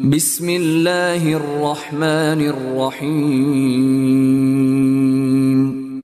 Bismillahirrahmanirrahim.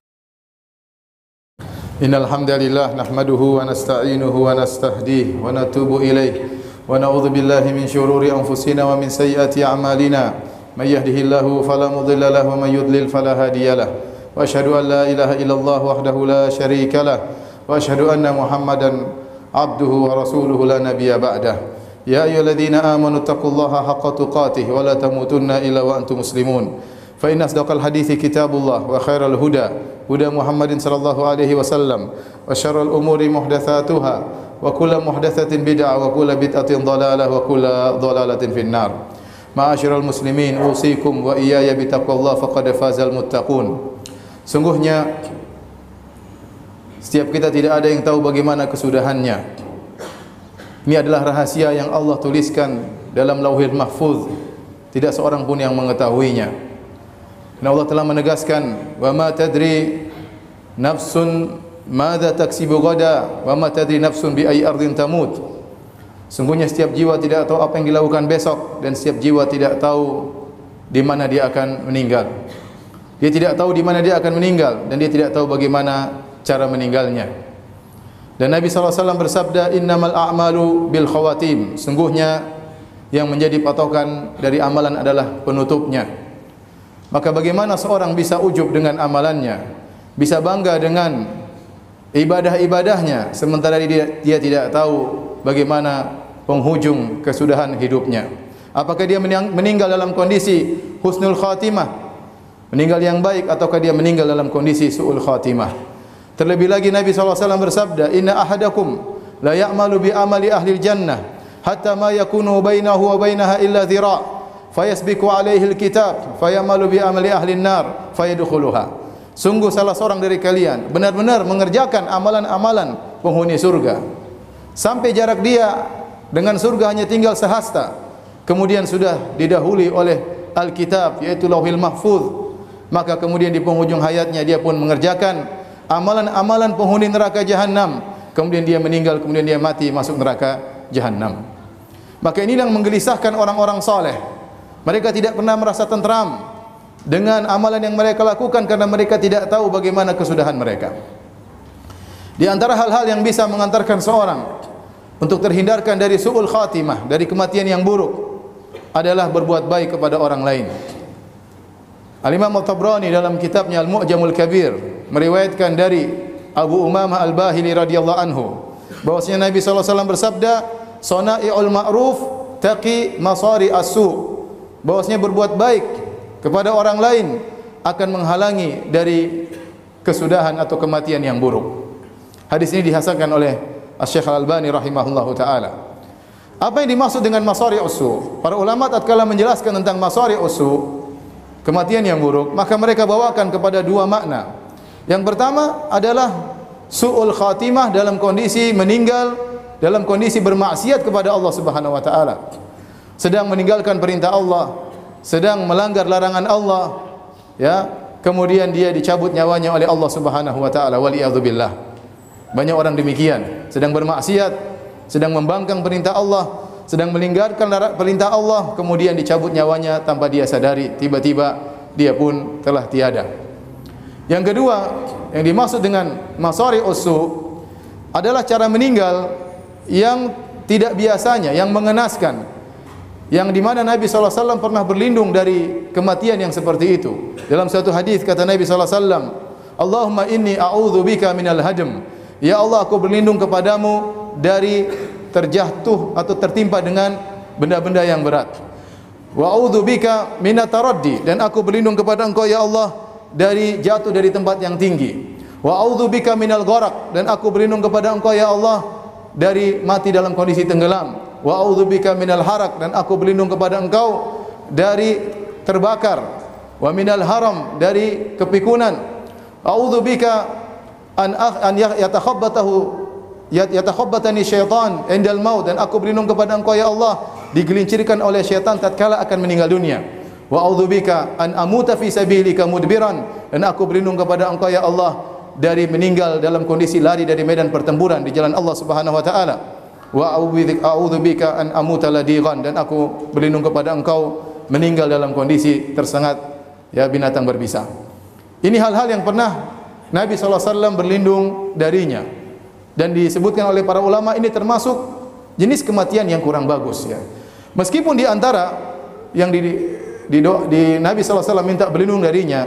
Innal hamdalillah nahmaduhu wa nasta'inuhu wa nastahdihi wa natubu ilayh wa na'udzu billahi min shururi anfusina wa min sayyiati a'malina may yahdihillahu fala mudilla lahu wa may yudlil fala hadiyalah wa asyhadu an la ilaha illallah wahdahu la syarika lah wa asyhadu anna Muhammadan abduhu wa rasuluhu la nabiyya ba'dah. Ya ayyuhalladzina amanu taqullaha haqqa tuqatih wa la tamutunna illa wa antum muslimun. Fa inna asdaqal hadithi kitabullah wa khairal huda huda Muhammadin sallallahu alaihi wasallam wa syarrul umuri muhdatsatuha wa kullu muhdatsatin bid'ah wa kullu bid'atin dhalalah wa kullu dhalalatin finnar. Ma'asyiral muslimin, usikum wa iyaya bitaqwallah faqad fazal muttaqun. Sungguhnya setiap kita tidak ada yang tahu bagaimana kesudahannya. Ini adalah rahasia yang Allah tuliskan dalam Lauhil Mahfuz. Tidak seorang pun yang mengetahuinya. Dan Allah telah menegaskan, "Wa ma tadri nafsun madza taksibu ghada, wa ma tadri nafsun bi ayyi ardin tamut." Sungguhnya setiap jiwa tidak tahu apa yang dilakukan besok, dan setiap jiwa tidak tahu di mana dia akan meninggal. Dia tidak tahu di mana dia akan meninggal, dan dia tidak tahu bagaimana cara meninggalnya. Dan Nabi SAW bersabda, "Innamal a'malu bil khawatim." Sungguhnya yang menjadi patokan dari amalan adalah penutupnya. Maka bagaimana seorang bisa ujub dengan amalannya, bisa bangga dengan ibadah-ibadahnya, sementara dia tidak tahu bagaimana penghujung kesudahan hidupnya. Apakah dia meninggal dalam kondisi husnul khatimah, meninggal yang baik, ataukah dia meninggal dalam kondisi su'ul khatimah? Terlebih lagi Nabi SAW bersabda, "Inna ahadakum la ya'malu bi amali ahli jannah hatta ma yakunu bainahu wa bainaha illa dhira' fayasbiqu alaihi alkitab fayamalu bi amali ahli an-nar fayadkhuluha." Sungguh salah seorang dari kalian benar-benar mengerjakan amalan-amalan penghuni surga sampai jarak dia dengan surga hanya tinggal sehasta, kemudian sudah didahului oleh Alkitab, yaitu Lauhil Mahfuz. Maka kemudian di penghujung hayatnya dia pun mengerjakan amalan-amalan penghuni neraka jahanam, kemudian dia meninggal, kemudian dia mati masuk neraka jahanam. Maka ini yang menggelisahkan orang-orang saleh. Mereka tidak pernah merasa tentram dengan amalan yang mereka lakukan karena mereka tidak tahu bagaimana kesudahan mereka. Di antara hal-hal yang bisa mengantarkan seorang untuk terhindarkan dari su'ul khatimah, dari kematian yang buruk, adalah berbuat baik kepada orang lain. Al-Imam At-Tabrani dalam kitabnya Al-Mu'jamul Kabir meriwayatkan dari Abu Umamah Al-Bahili radhiyallahu anhu bahwasanya Nabi SAW bersabda, "Sana'i'ul ma'ruf taqi masari as-su." Bahwasanya berbuat baik kepada orang lain akan menghalangi dari kesudahan atau kematian yang buruk. Hadis ini dihasankan oleh Asy-Syaikh Al-Albani rahimahullahu taala. Apa yang dimaksud dengan masari as-su? Para ulama tatkala menjelaskan tentang masari as-su, kematian yang buruk, maka mereka bawakan kepada dua makna. Yang pertama adalah su'ul khatimah dalam kondisi meninggal dalam kondisi bermaksiat kepada Allah Subhanahu wa taala. Sedang meninggalkan perintah Allah, sedang melanggar larangan Allah, ya, kemudian dia dicabut nyawanya oleh Allah Subhanahu wa taala, waliyadzubillah. Banyak orang demikian, sedang bermaksiat, sedang membangkang perintah Allah, sedang melanggarkan perintah Allah, kemudian dicabut nyawanya tanpa dia sadari, tiba-tiba dia pun telah tiada. Yang kedua, yang dimaksud dengan masari usu adalah cara meninggal yang tidak biasanya, yang mengenaskan, yang di mana Nabi SAW pernah berlindung dari kematian yang seperti itu. Dalam satu hadis kata Nabi SAW, "Allahumma inni a'udzubika minal hadm." Ya Allah, aku berlindung kepadamu dari terjatuh atau tertimpa dengan benda-benda yang berat. Wa a'udzubika minat taraddi, dan aku berlindung kepada Engkau ya Allah dari jatuh dari tempat yang tinggi. Wa a'udzubika minal gharaq, dan aku berlindung kepada Engkau ya Allah dari mati dalam kondisi tenggelam. Wa a'udzubika minal haraq, dan aku berlindung kepada Engkau dari terbakar. Wa minal haram, dari kepikunan. A'udzubika an yatakhabbatani syaitan indal maut, dan aku berlindung kepada Engkau ya Allah digelincirkan oleh syaitan tatkala akan meninggal dunia. Wa a'udzubika an amuta fi sabilika mudbiran, dan aku berlindung kepada Engkau ya Allah dari meninggal dalam kondisi lari dari medan pertempuran di jalan Allah Subhanahu wa taala. wa a'udzubika an amuta ladighan, dan aku berlindung kepada Engkau meninggal dalam kondisi tersengat ya binatang berbisa. Ini hal-hal yang pernah Nabi SAW berlindung darinya, dan disebutkan oleh para ulama ini termasuk jenis kematian yang kurang bagus ya. Meskipun di antara yang di Nabi SAW minta berlindung darinya,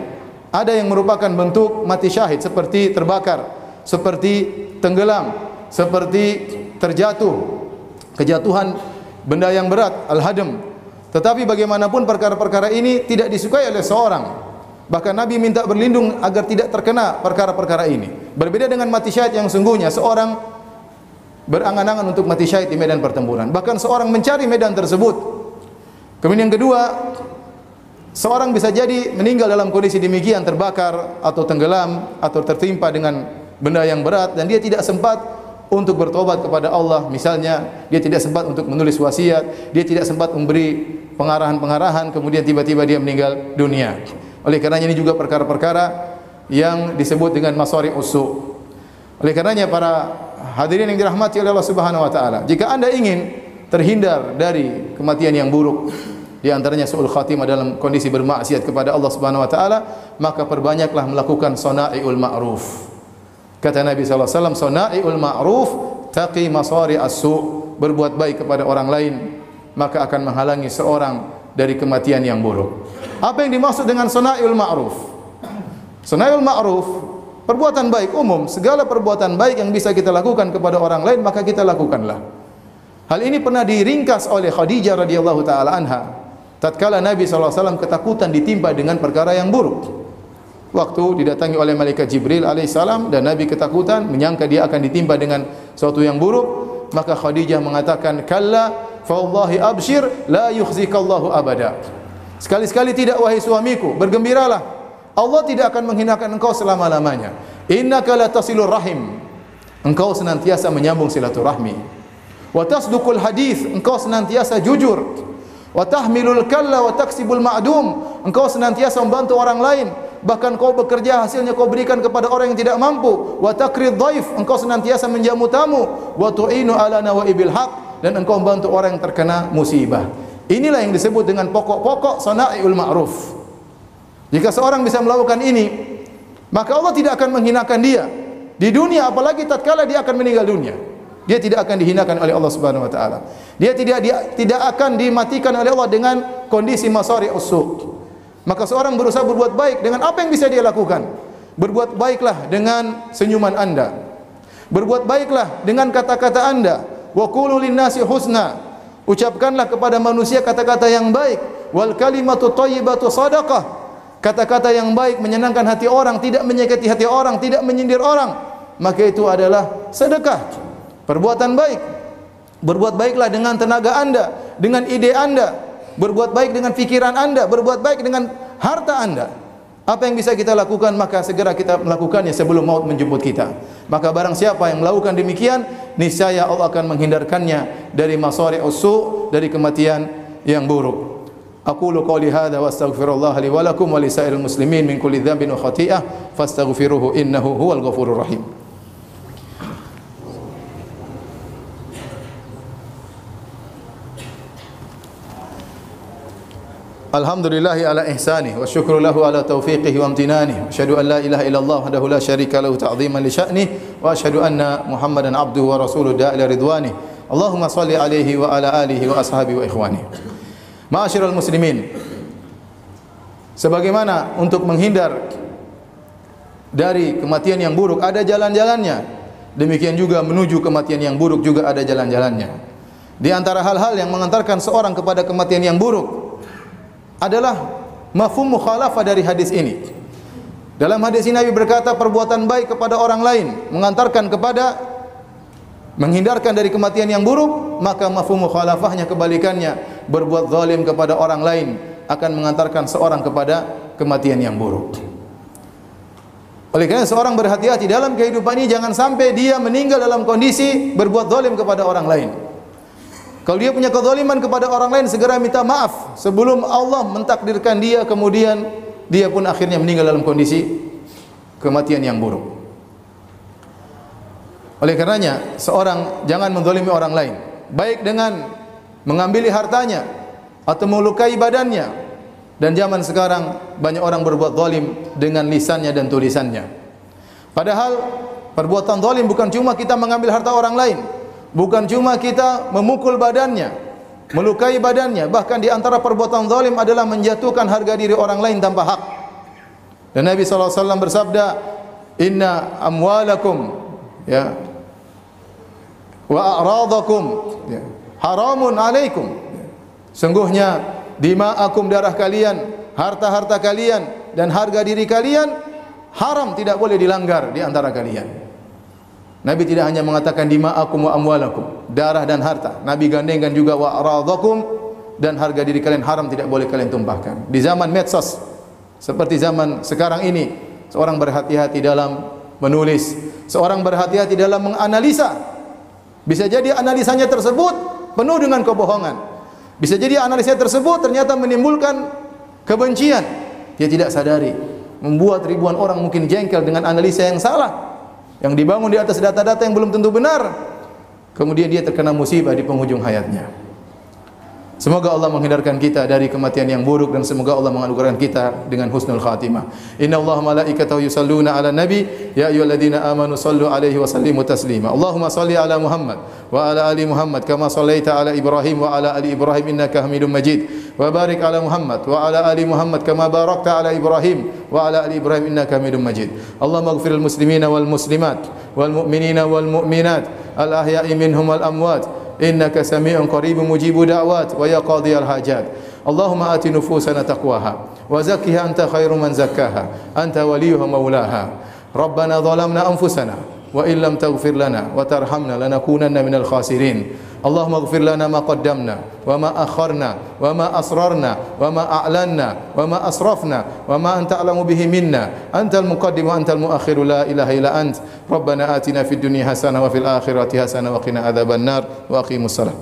ada yang merupakan bentuk mati syahid seperti terbakar, seperti tenggelam, seperti terjatuh, kejatuhan benda yang berat, al-hadam. Tetapi bagaimanapun perkara-perkara ini tidak disukai oleh seorang. Bahkan Nabi minta berlindung agar tidak terkena perkara-perkara ini. Berbeda dengan mati syahid yang sungguhnya, seorang berangan-angan untuk mati syahid di medan pertempuran. Bahkan seorang mencari medan tersebut. Kemudian yang kedua, seorang bisa jadi meninggal dalam kondisi demikian, terbakar atau tenggelam atau tertimpa dengan benda yang berat, dan dia tidak sempat untuk bertobat kepada Allah. Misalnya dia tidak sempat untuk menulis wasiat, dia tidak sempat memberi pengarahan-pengarahan, kemudian tiba-tiba dia meninggal dunia. Oleh karenanya ini juga perkara-perkara yang disebut dengan masari usu. Oleh karenanya para hadirin yang dirahmati oleh Allah Subhanahu wa taala, jika Anda ingin terhindar dari kematian yang buruk, di antaranya su'ul khatimah dalam kondisi bermaksiat kepada Allah Subhanahu wa taala, maka perbanyaklah melakukan sana'iul ma'ruf. Kata Nabi SAW, sana'iul ma'ruf taqi masari as-su', berbuat baik kepada orang lain maka akan menghalangi seorang dari kematian yang buruk. Apa yang dimaksud dengan sana'iul ma'ruf? Sana'iul ma'ruf, perbuatan baik umum, segala perbuatan baik yang bisa kita lakukan kepada orang lain maka kita lakukanlah. Hal ini pernah diringkas oleh Khadijah radhiyallahu taala anha tatkala Nabi SAW ketakutan ditimpa dengan perkara yang buruk. Waktu didatangi oleh malaikat Jibril alaihissalam dan Nabi ketakutan, menyangka dia akan ditimpa dengan sesuatu yang buruk, maka Khadijah mengatakan, "Kalla fa wallahi abshir la yukhzikallahu abada." Sekali-sekali tidak wahai suamiku, bergembiralah. Allah tidak akan menghinakan engkau selama-lamanya. Innaka la tasilur rahim. Engkau senantiasa menyambung silaturahmi. Wa tasduqul hadis, engkau senantiasa jujur. Wa tahmilul kalla wa taksibul ma'dum, engkau senantiasa membantu orang lain, bahkan kau bekerja hasilnya kau berikan kepada orang yang tidak mampu. Wa takrid dhaif, engkau senantiasa menjamu tamu. Wa tu'inu ala nawaibil haq, dan engkau membantu orang yang terkena musibah. Inilah yang disebut dengan pokok-pokok sana'iul ma'ruf. Jika seorang bisa melakukan ini, maka Allah tidak akan menghinakan dia di dunia, apalagi tatkala dia akan meninggal dunia. Dia tidak akan dihinakan oleh Allah Subhanahu wa taala. Dia tidak akan dimatikan oleh Allah dengan kondisi masari usuk. Maka seorang berusaha berbuat baik dengan apa yang bisa dia lakukan. Berbuat baiklah dengan senyuman Anda. Berbuat baiklah dengan kata-kata Anda. Wa qulu lin-nasi husna. Ucapkanlah kepada manusia kata-kata yang baik. Wal kalimatu thayyibatu shadaqah. Kata-kata yang baik menyenangkan hati orang, tidak menyakiti hati orang, tidak menyindir orang, maka itu adalah sedekah. Perbuatan baik. Berbuat baiklah dengan tenaga Anda, dengan ide Anda. Berbuat baik dengan pikiran Anda, berbuat baik dengan harta Anda. Apa yang bisa kita lakukan, maka segera kita melakukannya sebelum maut menjemput kita. Maka barang siapa yang melakukan demikian, niscaya Allah akan menghindarkannya dari masari usu, dari kematian yang buruk. Aqulu qawli hadza wa astaghfirullah li wa lakum wa li sa'iril muslimin min kulli dhanbin wa khati'ah fastaghfiruhu innahu huwal ghafurur rahim. Alhamdulillahi ala ihsanih wa syukru lahu ala taufiqihi wa amtinanih. Asyhadu an la ilaha illallah wahdahu la syarika lahu ta'ziman li sya'nih wa asyhadu anna Muhammadan abduhu wa rasuluhu da'ila ridwanih. Allahumma shalli alaihi wa ala alihi wa ashabihi wa ikhwani. Ma'asyiral muslimin, sebagaimana untuk menghindar dari kematian yang buruk ada jalan-jalannya, demikian juga menuju kematian yang buruk juga ada jalan-jalannya. Di antara hal-hal yang mengantarkan seorang kepada kematian yang buruk adalah mafhum mukhalafah dari hadis ini. Dalam hadis ini Nabi berkata perbuatan baik kepada orang lain mengantarkan kepada menghindarkan dari kematian yang buruk, maka mafhum mukhalafahnya kebalikannya, berbuat zalim kepada orang lain akan mengantarkan seorang kepada kematian yang buruk. Oleh karena seorang berhati-hati dalam kehidupan ini, jangan sampai dia meninggal dalam kondisi berbuat zalim kepada orang lain. Kalau dia punya kezaliman kepada orang lain, segera minta maaf sebelum Allah mentakdirkan dia, kemudian dia pun akhirnya meninggal dalam kondisi kematian yang buruk. Oleh karenanya, seorang jangan menzalimi orang lain, baik dengan mengambil hartanya atau melukai badannya. Dan zaman sekarang banyak orang berbuat zalim dengan lisannya dan tulisannya. Padahal perbuatan zalim bukan cuma kita mengambil harta orang lain, bukan cuma kita memukul badannya, melukai badannya, bahkan di antara perbuatan zalim adalah menjatuhkan harga diri orang lain tanpa hak. Dan Nabi SAW bersabda, "Inna amwalakum ya wa a'radakum ya, haramun alaikum." Sungguhnya dima'akum, darah kalian, harta-harta kalian dan harga diri kalian haram, tidak boleh dilanggar di antara kalian. Nabi tidak hanya mengatakan dima'akum wa amwalakum, darah dan harta. Nabi gandengkan juga wa aradakum, dan harga diri kalian haram, tidak boleh kalian tumpahkan. Di zaman medsos seperti zaman sekarang ini, seorang berhati-hati dalam menulis, seorang berhati-hati dalam menganalisa. Bisa jadi analisanya tersebut penuh dengan kebohongan. Bisa jadi analisanya tersebut ternyata menimbulkan kebencian. Dia tidak sadari, membuat ribuan orang mungkin jengkel dengan analisa yang salah, yang dibangun di atas data-data yang belum tentu benar. Kemudian dia terkena musibah di penghujung hayatnya. Semoga Allah menghindarkan kita dari kematian yang buruk, dan semoga Allah menganugerahkan kita dengan husnul khatimah. Innallaha malaikatahu yusalluna 'alan nabi ya ayyuhalladzina amanu sallu 'alaihi wa sallimu taslima. Allahumma salli 'ala Muhammad wa 'ala ali Muhammad kama shallaita 'ala Ibrahim wa 'ala ali Ibrahim innaka Hamidum Majid. Wa barik 'ala Muhammad wa 'ala ali Muhammad kama barakta 'ala Ibrahim wa 'ala ali Ibrahim innaka Hamidum Majid. Allahumma ighfir lil muslimina wal muslimat wal mu'minina wal mu'minat al ahya'i minhum wal amwat. Innaka sami'un qaribun mujibud da'wat wa ya qadhiyal hajat. Allahumma ati nufusana taqwaha wa zakkiha anta khairu man zakkaha anta waliyuha maulaha. Rabbana zalamna anfusana wa in lam taghfir lana wa tarhamna lanakunanna minal khasirin. Allahumma ighfir lana ma qaddamna wa ma akharna wa ma asrarna wa ma a'lanna wa ma asrafna wa ma anta a'lamu bihi minna antal muqaddim wa antal muakhir la ilaha illa ant. Rabbana atina fid dunya hasanah wa fil akhirati hasanah wa qina adzabannar wa aqimus salat.